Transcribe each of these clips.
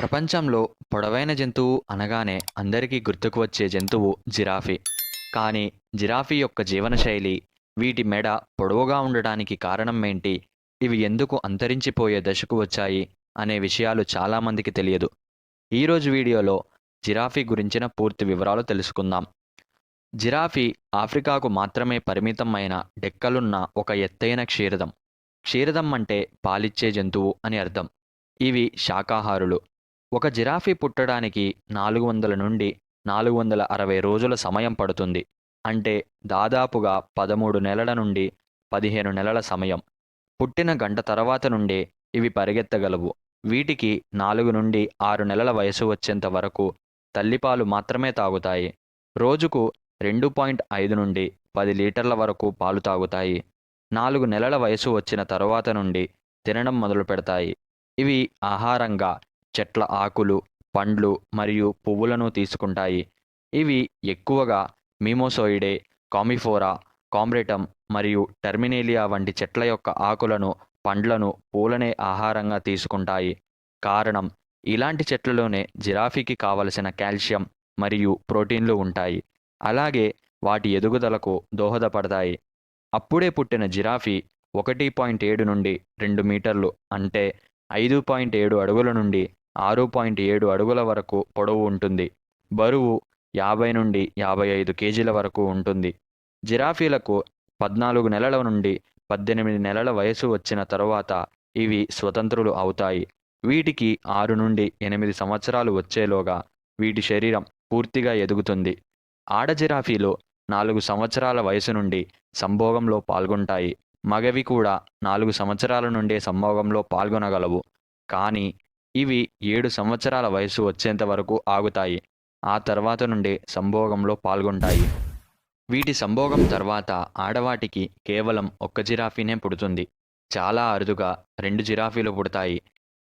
ప్రపంచంలో పొడవైన జంతువు అనగానే అందరికీ గుర్తుకు వచ్చే జంతువు జిరాఫీ. కానీ జిరాఫీ యొక్క జీవనశైలి, వీటి మెడ పొడవుగా ఉండడానికి కారణం ఏంటి? ఇవి ఎందుకు అంతరించిపోయే దశకు వచ్చాయి? అనే విషయాలు చాలామందికి తెలియదు. ఈరోజు వీడియోలో జిరాఫీ గురించిన పూర్తి వివరాలు తెలుసుకుందాం. జిరాఫీ ఆఫ్రికాకు మాత్రమే పరిమితం అయిన డెక్కలున్న ఒక ఎత్తైన క్షీరదం. క్షీరదం అంటే పాలిచ్చే జంతువు అని అర్థం. ఇవి శాకాహారులు. ఒక జిరాఫీ పుట్టడానికి 400 నుండి 460 రోజుల సమయం పడుతుంది. అంటే దాదాపుగా 13 నెలల నుండి 15 నెలల సమయం. పుట్టిన గంట తర్వాత నుండే ఇవి పరిగెత్తగలవు. వీటికి 4 నుండి 6 నెలల వయసు వచ్చేంత వరకు తల్లిపాలు మాత్రమే తాగుతాయి. రోజుకు 2.5 నుండి 10 లీటర్ల వరకు పాలు తాగుతాయి. 4 నెలల వయసు వచ్చిన తరువాత నుండి తినడం మొదలుపెడతాయి. ఇవి ఆహారంగా చెట్ల ఆకులు, పండ్లు మరియు పువ్వులను తీసుకుంటాయి. ఇవి ఎక్కువగా మిమోసోయిడే, కామిఫోరా, కామ్రెటమ్ మరియు టెర్మినేలియా వంటి చెట్ల యొక్క ఆకులను, పండ్లను, పూలనే ఆహారంగా తీసుకుంటాయి. కారణం, ఇలాంటి చెట్లలోనే జిరాఫీకి కావలసిన కాల్షియం మరియు ప్రోటీన్లు ఉంటాయి. అలాగే వాటి ఎదుగుదలకు దోహదపడతాయి. అప్పుడే పుట్టిన జిరాఫీ 1.7 నుండి 2 మీటర్లు, అంటే 5.7 అడుగుల నుండి 6.7 అడుగుల వరకు పొడవు ఉంటుంది. బరువు 50 నుండి 55 కేజీల వరకు ఉంటుంది. జిరాఫీలకు 14 నెలల నుండి 18 నెలల వయసు వచ్చిన తరువాత ఇవి స్వతంత్రులు అవుతాయి. వీటికి 6 నుండి 8 సంవత్సరాలు వచ్చేలోగా వీటి శరీరం పూర్తిగా ఎదుగుతుంది. ఆడ జిరాఫీలు 4 సంవత్సరాల వయసు నుండి సంభోగంలో పాల్గొంటాయి. మగవి కూడా 4 సంవత్సరాల నుండే సంభోగంలో పాల్గొనగలవు. కానీ ఇవి 7 సంవత్సరాల వయసు వచ్చేంత వరకు ఆగుతాయి. ఆ తర్వాత నుండే సంభోగంలో పాల్గొంటాయి. వీటి సంభోగం తర్వాత ఆడవాటికి కేవలం ఒక్క జిరాఫీనే పుడుతుంది. చాలా అరుదుగా 2 జిరాఫీలు పుడతాయి.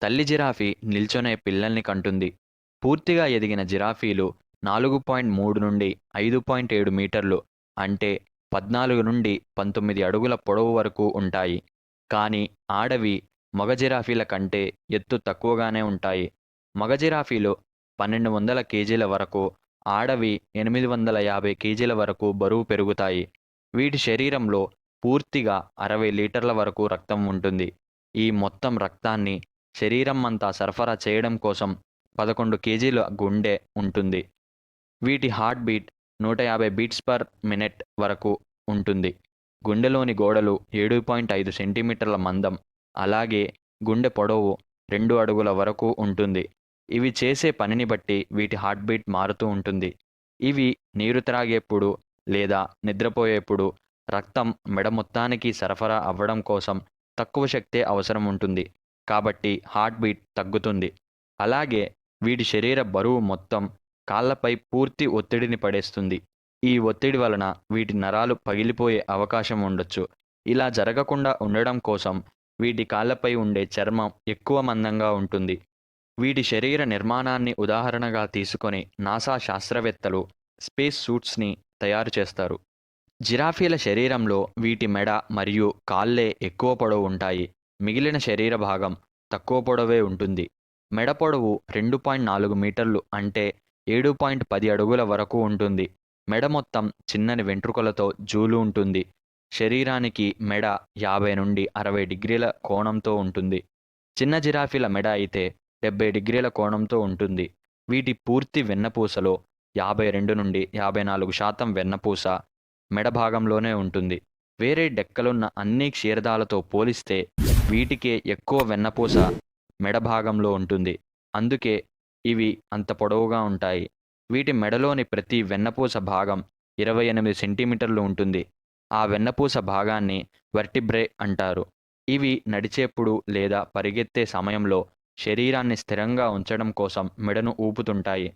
తల్లి జిరాఫీ నిల్చొనే పిల్లల్ని కంటుంది. పూర్తిగా ఎదిగిన జిరాఫీలు 4.3 నుండి 5.7 మీటర్లు, అంటే 14 నుండి 19 అడుగుల పొడవు వరకు ఉంటాయి. కానీ ఆడవి మగ జిరాఫీల కంటే ఎత్తు తక్కువగానే ఉంటాయి. మగ జిరాఫీలు 1200 కేజీల వరకు, ఆడవి 850 కేజీల వరకు బరువు పెరుగుతాయి. వీటి శరీరంలో పూర్తిగా 60 లీటర్ల వరకు రక్తం ఉంటుంది. ఈ మొత్తం రక్తాన్ని శరీరం అంతా సరఫరా చేయడం కోసం 11 కేజీల గుండె ఉంటుంది. వీటి heart beat 150 beats per minute వరకు ఉంటుంది. గుండెలోని గోడలు 7.5 సెంటీమీటర్ల మందం. అలాగే గుండె పొడవు 2 అడుగుల వరకు ఉంటుంది. ఇవి చేసే పనిని బట్టి వీటి హార్ట్ బీట్ మారుతూ ఉంటుంది. ఇవి నీరు త్రాగేప్పుడు లేదా నిద్రపోయేప్పుడు రక్తం మెడ మొత్తానికి సరఫరా అవ్వడం కోసం తక్కువ శక్తే అవసరం ఉంటుంది. కాబట్టి హార్ట్ బీట్ తగ్గుతుంది. అలాగే వీటి శరీర బరువు మొత్తం కాళ్ళపై పూర్తి ఒత్తిడిని పడేస్తుంది. ఈ ఒత్తిడి వలన వీటి నరాలు పగిలిపోయే అవకాశం ఉండొచ్చు. ఇలా జరగకుండా ఉండడం కోసం వీటి కాళ్ళపై ఉండే చర్మం ఎక్కువ మందంగా ఉంటుంది. వీటి శరీర నిర్మాణాన్ని ఉదాహరణగా తీసుకొని నాసా శాస్త్రవేత్తలు స్పేస్ సూట్స్ని తయారు చేస్తారు. జిరాఫీల శరీరంలో వీటి మెడ మరియు కాళ్ళే ఎక్కువ పొడవు ఉంటాయి. మిగిలిన శరీర భాగం తక్కువ పొడవే ఉంటుంది. మెడ పొడవు 2.4 మీటర్లు, అంటే 7.10 అడుగుల వరకు ఉంటుంది. మెడ మొత్తం చిన్నని వెంట్రుకలతో జూలు ఉంటుంది. శరీరానికి మెడ 50 నుండి 60 డిగ్రీల కోణంతో ఉంటుంది. చిన్న జిరాఫీల మెడ అయితే 70 డిగ్రీల కోణంతో ఉంటుంది. వీటి పూర్తి వెన్నపూసలో 52 నుండి 54% వెన్నపూస మెడ భాగంలోనే ఉంటుంది. వేరే డెక్కలున్న అన్ని క్షీరదాలతో పోలిస్తే వీటికే ఎక్కువ వెన్నపూస మెడ భాగంలో ఉంటుంది. అందుకే ఇవి అంత పొడవుగా ఉంటాయి. వీటి మెడలోని ప్రతి వెన్నపూస భాగం 28 సెంటీమీటర్లు ఉంటుంది. ఆ వెన్నపూస భాగాన్ని వర్టిబ్రే అంటారు. ఇవి నడిచేప్పుడు లేదా పరిగెత్తే సమయంలో శరీరాన్ని స్థిరంగా ఉంచడం కోసం మెడను ఊపుతుంటాయి.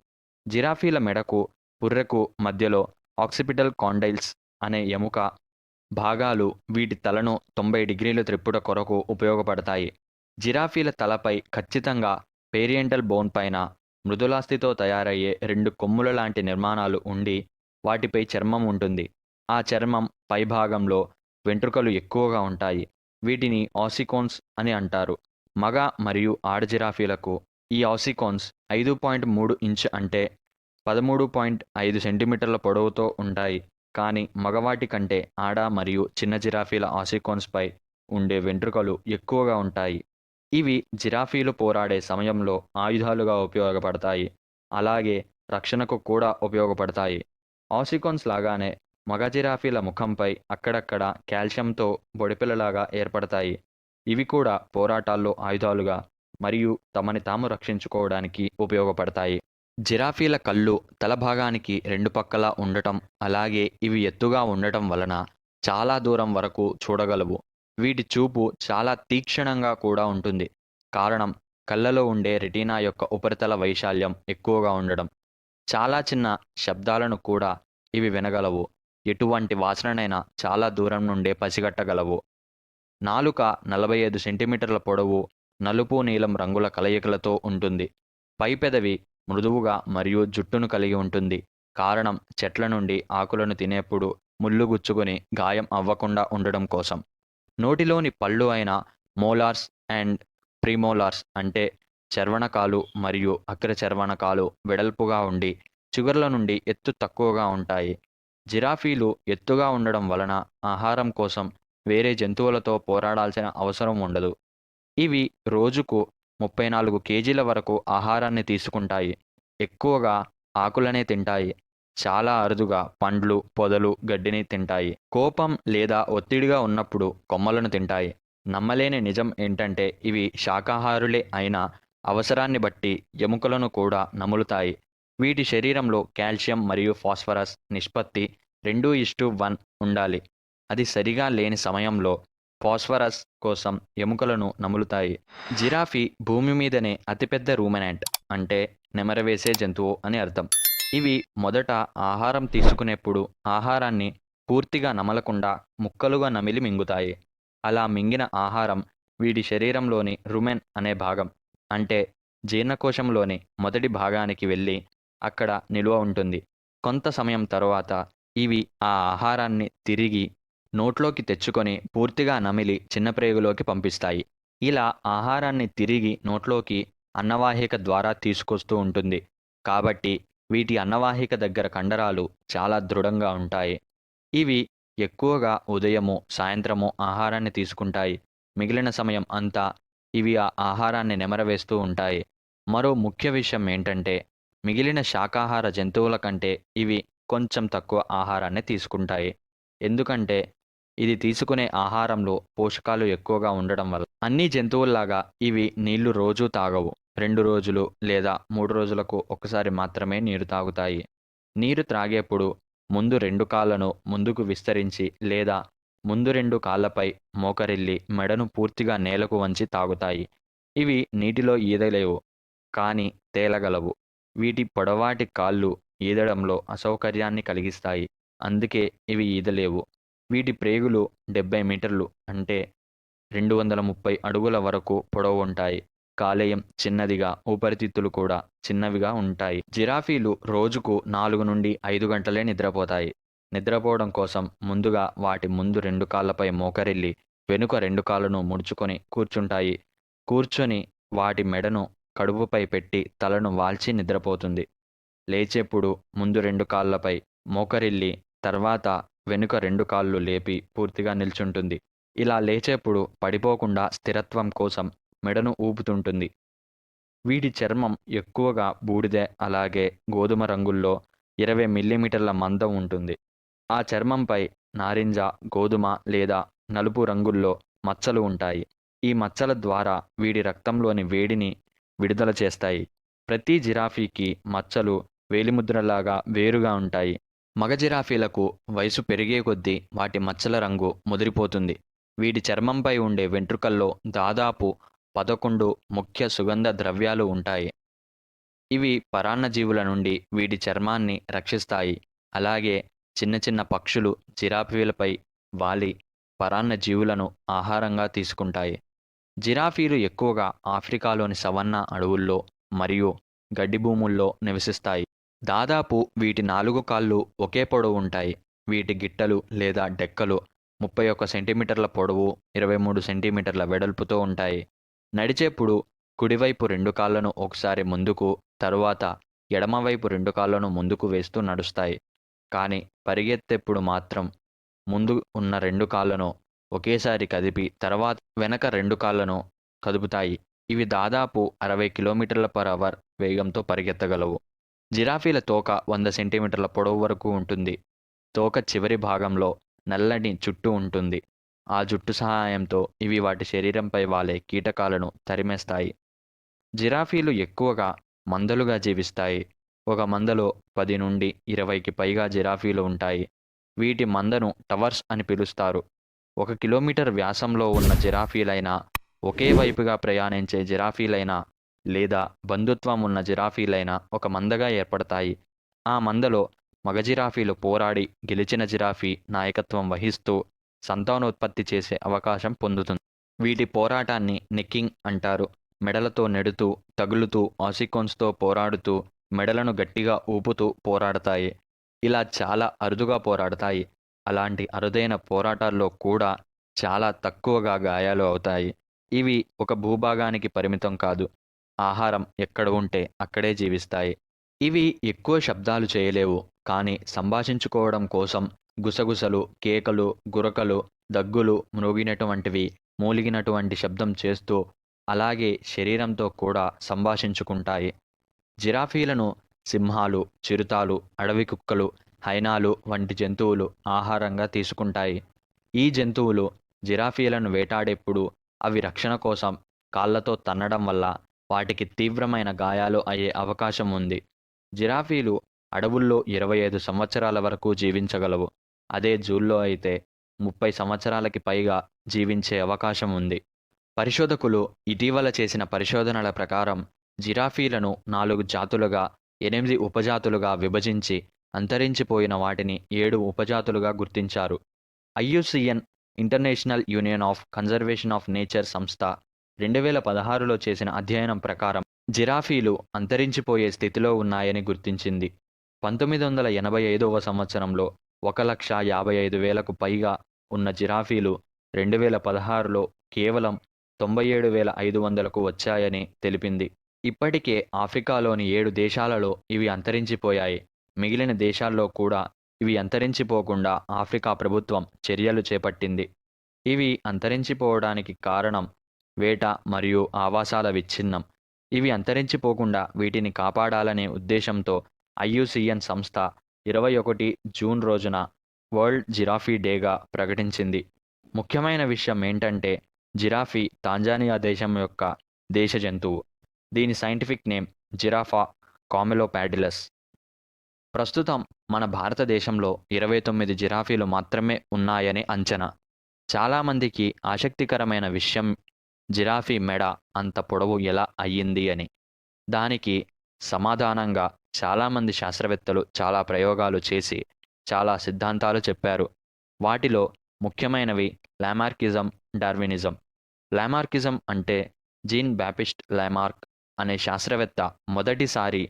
జిరాఫీల మెడకు, పుర్రెకు మధ్యలో ఆక్సిపిటల్ కాండైల్స్ అనే ఎముక భాగాలు వీటి తలను 90 డిగ్రీలు త్రిప్పుట కొరకు ఉపయోగపడతాయి. జిరాఫీల తలపై ఖచ్చితంగా పేరియంటల్ బోన్ పైన మృదులాస్థితో తయారయ్యే 2 కొమ్ముల లాంటి నిర్మాణాలు ఉండి వాటిపై చర్మం ఉంటుంది. ఆ చర్మం పైభాగంలో వెంట్రుకలు ఎక్కువగా ఉంటాయి. వీటిని ఆసికోన్స్ అని అంటారు. మగ మరియు ఆడ జిరాఫీలకు ఈ ఆసికాన్స్ 5.3 ఇంచ్ అంటే 13.5 సెంటీమీటర్ల పొడవుతో ఉంటాయి. కానీ మగవాటి కంటే ఆడ మరియు చిన్న జిరాఫీల ఆసికాన్స్పై ఉండే వెంట్రుకలు ఎక్కువగా ఉంటాయి. ఇవి జిరాఫీలు పోరాడే సమయంలో ఆయుధాలుగా ఉపయోగపడతాయి. అలాగే రక్షణకు కూడా ఉపయోగపడతాయి. ఆసికాన్స్ లాగానే మగ జిరాఫీల ముఖంపై అక్కడక్కడ కాల్షియంతో బొడిపెలలాగా ఏర్పడతాయి. ఇవి కూడా పోరాటాల్లో ఆయుధాలుగా మరియు తమని తాము రక్షించుకోవడానికి ఉపయోగపడతాయి. జిరాఫీల కళ్ళు తల భాగానికి రెండు పక్కలా ఉండటం, అలాగే ఇవి ఎత్తుగా ఉండటం వలన చాలా దూరం వరకు చూడగలవు. వీటి చూపు చాలా తీక్షణంగా కూడా ఉంటుంది. కారణం కళ్ళలో ఉండే రెటీనా యొక్క ఉపరితల వైశాల్యం ఎక్కువగా ఉండడం. చాలా చిన్న శబ్దాలను కూడా ఇవి వినగలవు. ఎటువంటి వాసననైనా చాలా దూరం నుండే పసిగట్టగలవు. నాలుక 45 సెంటీమీటర్ల పొడవు, నలుపు నీలం రంగుల కలయికలతో ఉంటుంది. పై పెదవి మృదువుగా మరియు జుట్టును కలిగి ఉంటుంది. కారణం చెట్ల నుండి ఆకులను తినేప్పుడు ముళ్ళు గుచ్చుకొని గాయం అవ్వకుండా ఉండడం కోసం. నోటిలోని పళ్ళు అయిన మోలార్స్ అండ్ ప్రీమోలార్స్ అంటే చర్వణకాలు మరియు అగ్ర చర్వణకాలు వెడల్పుగా ఉండి చిగుర్ల నుండి ఎత్తు తక్కువగా ఉంటాయి. జిరాఫీలు ఎత్తుగా ఉండడం వలన ఆహారం కోసం వేరే జంతువులతో పోరాడాల్సిన అవసరం ఉండదు. ఇవి రోజుకు 34 కేజీల వరకు ఆహారాన్ని తీసుకుంటాయి. ఎక్కువగా ఆకులనే తింటాయి. చాలా అరుదుగా పండ్లు, పొదలు, గడ్డిని తింటాయి. కోపం లేదా ఒత్తిడిగా ఉన్నప్పుడు కొమ్మలను తింటాయి. నమ్మలేని నిజం ఏంటంటే ఇవి శాకాహారులే అయినా అవసరాన్ని బట్టి ఎముకలను కూడా నములుతాయి. వీటి శరీరంలో కాల్షియం మరియు ఫాస్ఫరస్ నిష్పత్తి 2:1 ఉండాలి. అది సరిగా లేని సమయంలో ఫాస్ఫరస్ కోసం ఎముకలను నములుతాయి. జిరాఫీ భూమి మీదనే అతిపెద్ద రూమినాంట్ అంటే నెమరవేసే జంతువు అని అర్థం. ఇవి మొదట ఆహారం తీసుకునేప్పుడు ఆహారాన్ని పూర్తిగా నమలకుండా ముక్కలుగా నమిలి మింగుతాయి. అలా మింగిన ఆహారం వీటి శరీరంలోని రుమెన్ అనే భాగం అంటే జీర్ణకోశంలోని మొదటి భాగానికి వెళ్ళి అక్కడ నిల్వ ఉంటుంది. కొంత సమయం తరువాత ఇవి ఆ ఆహారాన్ని తిరిగి నోట్లోకి తెచ్చుకొని పూర్తిగా నమిలి చిన్న ప్రేగులోకి పంపిస్తాయి. ఇలా ఆహారాన్ని తిరిగి నోట్లోకి అన్నవాహిక ద్వారా తీసుకొస్తూ ఉంటుంది. కాబట్టి వీటి అన్నవాహిక దగ్గర కండరాలు చాలా దృఢంగా ఉంటాయి. ఇవి ఎక్కువగా ఉదయము, సాయంత్రము ఆహారాన్ని తీసుకుంటాయి. మిగిలిన సమయం అంతా ఇవి ఆ ఆహారాన్ని నెమరవేస్తూ ఉంటాయి. మరో ముఖ్య విషయం ఏంటంటే మిగిలిన శాకాహార జంతువుల కంటే ఇవి కొంచెం తక్కువ ఆహారాన్ని తీసుకుంటాయి. ఎందుకంటే ఇది తీసుకునే ఆహారంలో పోషకాలు ఎక్కువగా ఉండడం వల్ల. అన్ని జంతువుల్లాగా ఇవి నీళ్లు రోజూ తాగవు. 2 రోజులు లేదా 3 రోజులకు ఒకసారి మాత్రమే నీరు తాగుతాయి. నీరు త్రాగేప్పుడు ముందు 2 కాళ్ళను ముందుకు విస్తరించి లేదా ముందు 2 కాళ్ళపై మోకరిల్లి మెడను పూర్తిగా నేలకు వంచి తాగుతాయి. ఇవి నీటిలో ఈదలేవు, కానీ తేలగలవు. వీటి పొడవాటి కాళ్ళు ఈదడంలో అసౌకర్యాన్ని కలిగిస్తాయి. అందుకే ఇవి ఈదలేవు. వీటి ప్రేగులు 70 మీటర్లు అంటే 230 అడుగుల వరకు పొడవుంటాయి. కాలేయం చిన్నదిగా, ఊపిరితిత్తులు కూడా చిన్నవిగా ఉంటాయి. జిరాఫీలు రోజుకు 4 నుండి 5 గంటలే నిద్రపోతాయి. నిద్రపోవడం కోసం ముందుగా వాటి ముందు 2 కాళ్ళపై మోకరిల్లి వెనుక 2 కాళ్ళను ముడుచుకొని కూర్చుంటాయి. కూర్చొని వాటి మెడను కడుపుపై పెట్టి తలను వాల్చి నిద్రపోతుంది. లేచేప్పుడు ముందు 2 కాళ్ళపై మోకరిల్లి తర్వాత వెనుక 2 కాళ్ళు లేపి పూర్తిగా నిల్చుంటుంది. ఇలా లేచేప్పుడు పడిపోకుండా స్థిరత్వం కోసం మెడను ఊపుతుంటుంది. వీటి చర్మం ఎక్కువగా బూడిద అలాగే గోధుమ రంగుల్లో 20 మిల్లీమీటర్ల మందం ఉంటుంది. ఆ చర్మంపై నారింజ, గోధుమ లేదా నలుపు రంగుల్లో మచ్చలు ఉంటాయి. ఈ మచ్చల ద్వారా వీడి రక్తంలోని వేడిని విడుదల చేస్తాయి. ప్రతి జిరాఫీకి మచ్చలు వేలిముద్రలాగా వేరుగా ఉంటాయి. మగ జిరాఫీలకు వయసు పెరిగే కొద్దీ వాటి మచ్చల రంగు ముదిరిపోతుంది. వీటి చర్మంపై ఉండే వెంట్రుకల్లో దాదాపు 11 ముఖ్య సుగంధ ద్రవ్యాలు ఉంటాయి. ఇవి పరాన్నజీవుల నుండి వీటి చర్మాన్ని రక్షిస్తాయి. అలాగే చిన్న చిన్న పక్షులు జిరాఫీలపై వాలి పరాన్నజీవులను ఆహారంగా తీసుకుంటాయి. జిరాఫీలు ఎక్కువగా ఆఫ్రికాలోని సవన్నా అడవుల్లో మరియు గడ్డి భూముల్లో నివసిస్తాయి. దాదాపు వీటి 4 కాళ్ళు ఒకే పొడవు ఉంటాయి. వీటి గిట్టలు లేదా డెక్కలు 31 సెంటీమీటర్ల పొడవు, 23 సెంటీమీటర్ల వెడల్పుతో ఉంటాయి. నడిచేప్పుడు కుడివైపు 2 కాళ్ళను ఒకసారి ముందుకు, తరువాత ఎడమవైపు 2 కాళ్ళను ముందుకు వేస్తూ నడుస్తాయి. కానీ పరిగెత్తేప్పుడు మాత్రం ముందు ఉన్న 2 కాళ్ళను ఒకేసారి కదిపి తర్వాత వెనక 2 కాళ్ళను కదుపుతాయి. ఇవి దాదాపు 60 కిలోమీటర్ల/అవర్ వేగంతో పరిగెత్తగలవు. జిరాఫీల తోక 100 సెంటీమీటర్ల పొడవు వరకు ఉంటుంది. తోక చివరి భాగంలో నల్లని జుట్టు ఉంటుంది. ఆ జుట్టు సహాయంతో ఇవి వాటి శరీరంపై వాలే కీటకాలను తరిమేస్తాయి. జిరాఫీలు ఎక్కువగా మందలుగా జీవిస్తాయి. ఒక మందలో 10 నుండి 20కి పైగా జిరాఫీలు ఉంటాయి. వీటి మందను టవర్స్ అని పిలుస్తారు. 1 కిలోమీటర్ వ్యాసంలో ఉన్న జిరాఫీలైనా, ఒకే వైపుగా ప్రయాణించే జిరాఫీలైనా లేదా బంధుత్వం ఉన్న జిరాఫీలైనా ఒక మందగా ఏర్పడతాయి. ఆ మందలో మగ జిరాఫీలు పోరాడి గెలిచిన జిరాఫీ నాయకత్వం వహిస్తూ సంతానోత్పత్తి చేసే అవకాశం పొందుతుంది. వీటి పోరాటాన్ని నెక్కింగ్ అంటారు. మెడలతో నెడుతూ, తగులుతూ, ఆసికోన్స్తో పోరాడుతూ, మెడలను గట్టిగా ఊపుతూ పోరాడతాయి. ఇలా చాలా అరుదుగా పోరాడతాయి. అలాంటి అరుదైన పోరాటాల్లో కూడా చాలా తక్కువగా గాయాలు అవుతాయి. ఇవి ఒక భూభాగానికి పరిమితం కాదు. ఆహారం ఎక్కడ ఉంటే అక్కడే జీవిస్తాయి. ఇవి ఎక్కువ శబ్దాలు చేయలేవు. కానీ సంభాషించుకోవడం కోసం గుసగుసలు, కేకలు, గురకలు, దగ్గులు, మూలిగినటువంటి శబ్దం చేస్తూ అలాగే శరీరంతో కూడా సంభాషించుకుంటాయి. జిరాఫీలను సింహాలు, చిరుతలు, అడవి కుక్కలు, హైనాలు వంటి జంతువులు ఆహారంగా తీసుకుంటాయి. ఈ జంతువులు జిరాఫీలను వేటాడేప్పుడు అవి రక్షణ కోసం కాళ్ళతో తన్నడం వల్ల వాటికి తీవ్రమైన గాయాలు అయ్యే అవకాశం ఉంది. జిరాఫీలు అడవుల్లో 25 సంవత్సరాల వరకు జీవించగలవు. అదే జూల్లో అయితే 30 సంవత్సరాలకి పైగా జీవించే అవకాశం ఉంది. పరిశోధకులు ఇటీవల చేసిన పరిశోధనల ప్రకారం జిరాఫీలను 4 జాతులుగా, 8 ఉపజాతులుగా విభజించి అంతరించిపోయిన వాటిని 7 ఉపజాతులుగా గుర్తించారు. IUCN international union of conservation of nature సంస్థ 2016లో చేసిన అధ్యయనం ప్రకారం జిరాఫీలు అంతరించిపోయే స్థితిలో ఉన్నాయని గుర్తించింది. 1985వ సంవత్సరంలో 1,55,000కు పైగా ఉన్న జిరాఫీలు 2016లో కేవలం 97,500కు వచ్చాయని తెలిపింది. ఇప్పటికే ఆఫ్రికాలోని 7 దేశాలలో ఇవి అంతరించిపోయాయి. మిగిలిన దేశాల్లో కూడా ఇవి అంతరించిపోకుండా ఆఫ్రికా ప్రభుత్వం చర్యలు చేపట్టింది. ఇవి అంతరించిపోవడానికి కారణం వేట మరియు ఆవాసాల విచ్ఛిన్నం. ఇవి అంతరించిపోకుండా వీటిని కాపాడాలనే ఉద్దేశంతో ఐయుసిఎన్ సంస్థ 21 జూన్ రోజున వరల్డ్ జిరాఫీ డేగా ప్రకటించింది. ముఖ్యమైన విషయం ఏంటంటే జిరాఫీ తాంజానియా దేశం యొక్క దేశ జంతువు. దీని సైంటిఫిక్ నేమ్ జిరాఫా కామెలోపాడిలస్. ప్రస్తుతం మన భారతదేశంలో 29 జిరాఫీలు మాత్రమే ఉన్నాయని అంచనా. చాలామందికి ఆసక్తికరమైన విషయం జిరాఫీ మెడ అంత పొడవు ఎలా అయ్యింది అని. దానికి సమాధానంగా చాలామంది శాస్త్రవేత్తలు చాలా ప్రయోగాలు చేసి చాలా సిద్ధాంతాలు చెప్పారు. వాటిలో ముఖ్యమైనవి లామార్కిజం, డార్వినిజం. లామార్కిజం అంటే జీన్ బాప్టిస్ట్ లామార్క్ అనే శాస్త్రవేత్త మొదటిసారి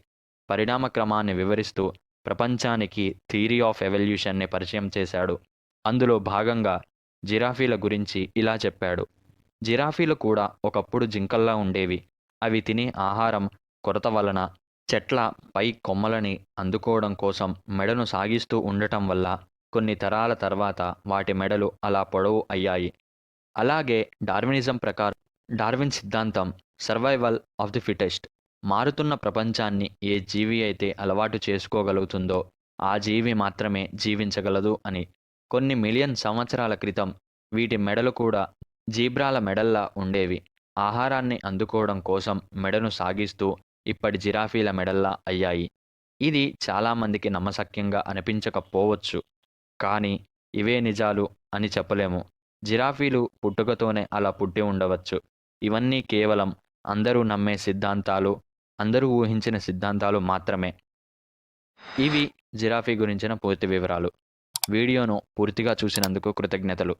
పరిణామ క్రమాన్ని వివరిస్తూ ప్రపంచానికి థియరీ ఆఫ్ ఎవల్యూషన్ని పరిచయం చేశాడు. అందులో భాగంగా జిరాఫీల గురించి ఇలా చెప్పాడు. జిరాఫీలు కూడా ఒకప్పుడు జింకల్లా ఉండేవి. అవి తినే ఆహారం కొరత వలన చెట్ల పై కొమ్మలని అందుకోవడం కోసం మెడను సాగిస్తూ ఉండటం వల్ల కొన్ని తరాల తర్వాత వాటి మెడలు అలా పొడవు అయ్యాయి. అలాగే డార్వినిజం ప్రకారం డార్విన్ సిద్ధాంతం సర్వైవల్ ఆఫ్ ది ఫిటెస్ట్. మారుతున్న ప్రపంచాన్ని ఏ జీవి అయితే అలవాటు చేసుకోగలుగుతుందో ఆ జీవి మాత్రమే జీవించగలదు అని. కొన్ని మిలియన్ సంవత్సరాల క్రితం వీటి మెడలు కూడా జీబ్రాల మెడల్లా ఉండేవి. ఆహారాన్ని అందుకోవడం కోసం మెడను సాగిస్తూ ఇప్పటి జిరాఫీల మెడల్లా అయ్యాయి. ఇది చాలామందికి నమ్మశక్యంగా అనిపించకపోవచ్చు. కానీ ఇవే నిజాలు అని చెప్పలేము. జిరాఫీలు పుట్టుకతోనే అలా పుట్టి ఉండవచ్చు. ఇవన్నీ కేవలం అందరూ నమ్మే సిద్ధాంతాలు, అందరూ ఊహించిన సిద్ధాంతాలు మాత్రమే. ఇవి జిరాఫీ గురించిన పూర్తి వివరాలు. వీడియోను పూర్తిగా చూసినందుకు కృతజ్ఞతలు.